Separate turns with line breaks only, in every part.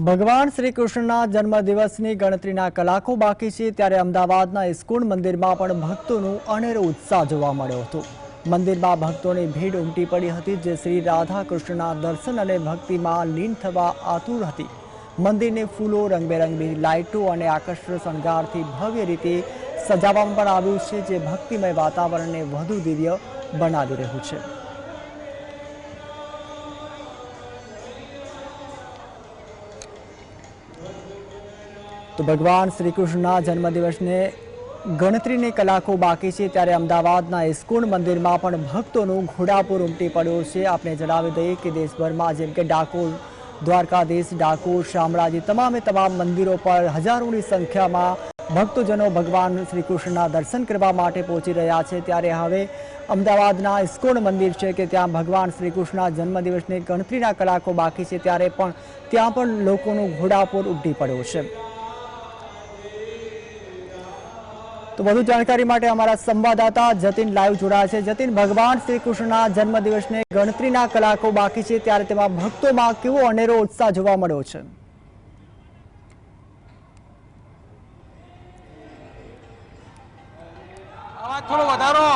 ભગવાન શ્રી કૃષ્ણના જન્મદિવસની ગણતરીના કલાકો બાકી છે ત્યારે અમદાવાદના ઇસ્કોન મંદિરમાં પણ ભક્તોનો અનેરો ઉત્સાહ જોવા મળ્યો હતો। મંદિરમાં ભક્તોની ભીડ ઉમટી પડી હતી જે શ્રી રાધા કૃષ્ણના દર્શન અને ભક્તિમાં લીન થવા આતુર હતી। મંદિરને ફૂલો, રંગબેરંગી લાઇટો અને આકર્ષક શણગારથી ભવ્ય રીતે સજાવવામાં પણ આવ્યું છે જે ભક્તિમય વાતાવરણને વધુ દિવ્ય બનાવી રહ્યું છે। तो भगवान श्री कृष्णना जन्मदिवसने गणतरीने कलाको बाकी है त्यारे अमदावादना इस्कोन मंदिर में पण भक्तों घोड़ापूर उमटी पड़्यो छे। आपने जणावी दईए कि देशभर में जेम के डाकोर, द्वारकाधीश, डाकोर, शामळाजी तमामे तमाम मंदिरों पर हजारों की संख्या में भक्तजनों भगवान श्री कृष्णना दर्शन करवा माटे पहुंची रह्या छे। त्यारे हवे अमदावादना इस्कोन मंदिर है कि त्यां भगवान श्री कृष्णना जन्मदिवसने गणतरीना कलाको बाकी है त्यारे पण त्यां पण लोकोनो घोड़ापूर उमटी पड़्यो छे। तो વધુ जानकारी માટે અમારા સંવાદદાતા જતીન લાઈવ જોડાયા છે। જતીન, ભગવાન શ્રી કૃષ્ણના જન્મદિવસને ગણતરીના કલાકો બાકી છે ત્યારે તેમાં ભક્તોમાં કેવો અનેરો ઉત્સાહ જોવા મળ્યો છે?
આવાજ થોડો વધારો।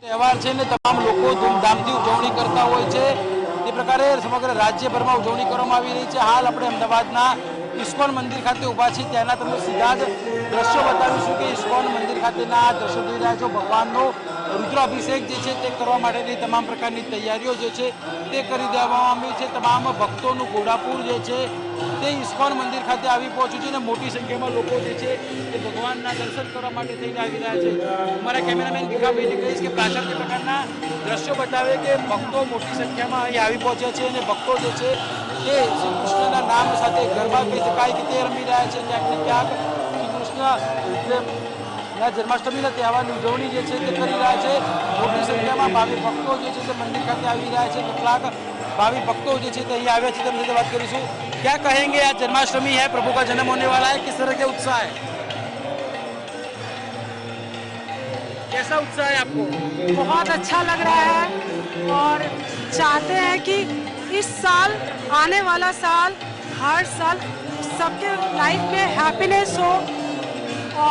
तहेवार है ने तमाम लोग धूमधामथी उजवणी करता होय छे। ते प्रकारे समग्र राज्यभर में उजवणी करवामां आवी रही है। हाल अपने अमदावादना इस्कोन मंदिर खाते उभा छीए त्याना तमने सीधा ज दृश्य बतावीशुं कि इस्कोन मंदिर खातेना दृश्य जोई रह्या छो। भगवाननो रुद्राभिषेक जे छे ते करवा माटेनी तमाम प्रकारनी तैयारीओ जे छे ते करी देवामां आवी छे। तमाम भक्तोनुं घोड़ापूर जे छे ते इस्कोन मंदिर खाते आवी पहोंच्युं छे ने मोटी संख्यामां लोको जे छे ते भगवानना दर्शन करवा माटे थईने आवी रह्या छे। अमारा केमेरामेन भीखाभाईने कहीश के पाछळ जे प्रकारना दृश्यो बतावे के भक्तो मोटी संख्यामां અહીં આવી પહોંચ્યા છે અને ભક્તો જે છે તે શ્રી કૃષ્ણના નામ સાથે ગરબા કહી શકાય કે તે રમી રહ્યા છે। ક્યાંક ને ક્યાંક શ્રી કૃષ્ણના જન્માષ્ટમીના તહેવારની ઉજવણી જે છે તે કરી રહ્યા છે। મોટી સંખ્યામાં ભાવિ ભક્તો જે છે તે મંદિર ખાતે આવી રહ્યા છે। કેટલાક भावी भक्तों जो है यहाँ आया है तेमनी बात करीशुं। क्या कहेंगे, आज जन्माष्टमी है, प्रभु का जन्म होने वाला है, किस तरह के उत्साह है? कैसा उत्साह है आपको?
बहुत अच्छा लग रहा है और चाहते हैं कि इस साल, आने वाला साल, हर साल सबके लाइफ में हैप्पीनेस हो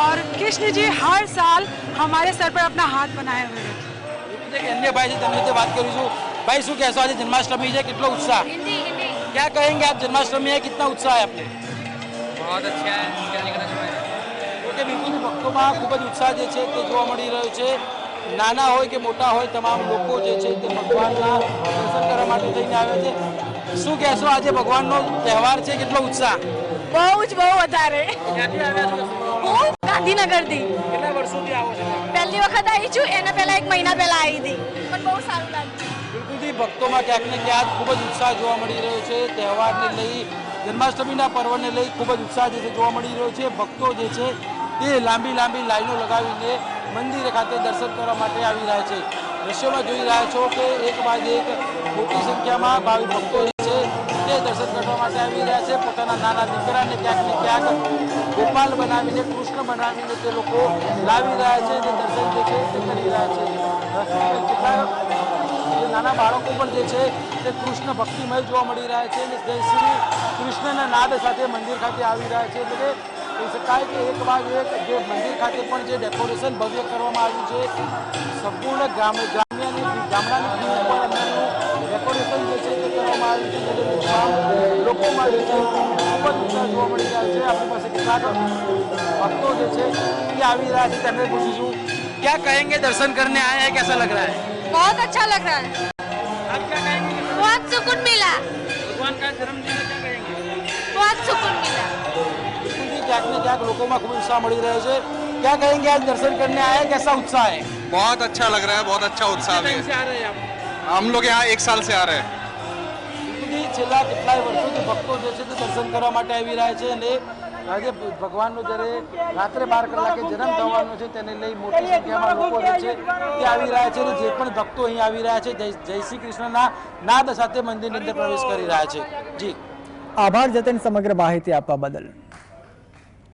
और कृष्ण जी हर साल हमारे सर पर अपना हाथ बनाए हुए रखें।
अन्य भाई से तेमनी बात करीशुं। भाई शू कहशो, आज जन्माष्टमी है, कितना उत्साह? क्या कहेंगे आप, जन्माष्टमी है, कितना उत्साह है आपने?
बहुत अच्छा है।
ओके, बिल्कुल भक्तों में खूब ज उत्साह जे छे ते जोवा मळी रह्यो छे। नाना होय के मोटा होय तमाम लोको जे छे ते भगवानना दर्शन करवा माटे थईने आव्या छे। शू कहशो, आज भगवाननो तहेवार छे, કેટલો उत्साह?
બહુ વધારે।
ક્યાંથી આવ્યા છો?
હું ગાંધીનગરથી।
કેટલા વર્ષોથી આવો છો?
પહેલી વખત આવી છું, એના પહેલા એક મહિના પહેલા આવી હતી, પણ બહુ સારું લાગ્યું।
બિલકુલથી ભક્તોમાં ક્યાંક ને ક્યાંક ખૂબ જ ઉત્સાહ જોવા મળી રહ્યો છે। તહેવારને લઈ, જન્માષ્ટમીના પર્વને લઈ ખૂબ જ ઉત્સાહ જે છે જોવા મળી રહ્યો છે। ભક્તો જે છે તે લાંબી લાઈનો લગાવીને મંદિર ખાતે દર્શન કરવા માટે આવી રહ્યા છે। દ્રશ્યોમાં જોઈ રહ્યા છો કે એક બાદ એક મોટી સંખ્યામાં ભાવિ ભક્તો જે છે તે દર્શન કરવા માટે આવી રહ્યા છે। પોતાના નાના દીકરાને ક્યાંક ને ક્યાંક ગોપાલ બનાવીને, કૃષ્ણ બનાવીને તે લોકો લાવી રહ્યા છે અને દર્શન જે છે તે કરી રહ્યા છે। કેટલાક નાના બાળકો પણ જે છે તે કૃષ્ણ ભક્તિમય જોવા મળી રહ્યા છે અને જય શ્રી કૃષ્ણના નાદ સાથે મંદિર ખાતે આવી રહ્યા છે। એટલે કહી શકાય કે એક બાદ એક જે મંદિર ખાતે પણ જે ડેકોરેશન ભવ્ય કરવામાં આવ્યું છે, સંપૂર્ણ ગામડાની ઉપર અંદરનું ડેકોરેશન જે છે તે કરવામાં આવ્યું છે જેને તમામ લોકોમાં જે છે ખૂબ જ ઉત્સાહ જોવા મળી રહ્યા છે। આપણી પાસે કેટલાક ભક્તો જે છે તે આવી રહ્યા છે, તેમને પૂછીશું क्या कहेंगे, दर्शन करने आए हैं, कैसा लग रहा है?
बहुत अच्छा लग रहा है।
आप क्या कहेंगे?
बहुत सुकून मिला।
भगवान का जन्मदिन है, क्या कहेंगे?
बहुत सुकून मिला।
बिल्कुल जी, क्या लोगों में खूब उत्साह मिल रहे हैं। क्या कहेंगे, आज दर्शन करने आए हैं, कैसा उत्साह है?
बहुत अच्छा लग रहा है, बहुत अच्छा उत्साह है।
से आ रहे हैं आप?
हम लोग यहाँ 1 साल से आ रहे हैं।
बिल्कुल जी, छेल्ला કેટલાય વર્ષોથી ભક્તો જે છે તે દર્શન કરવા માટે આવી રહ્યા છે અને આજે ભગવાનનો જ્યારે રાત્રે 12 કલાકે જન્મ થવાનો છે તેને લઈ મોટી સંખ્યામાં લોકો જે છે તે આવી રહ્યા છે અને જે પણ ભક્તો અહીં આવી રહ્યા છે જય શ્રી કૃષ્ણના નાદ સાથે મંદિરની અંદર પ્રવેશ કરી રહ્યા છે। જી
આભાર જતન સમગ્ર માહિતી આપવા બદલ।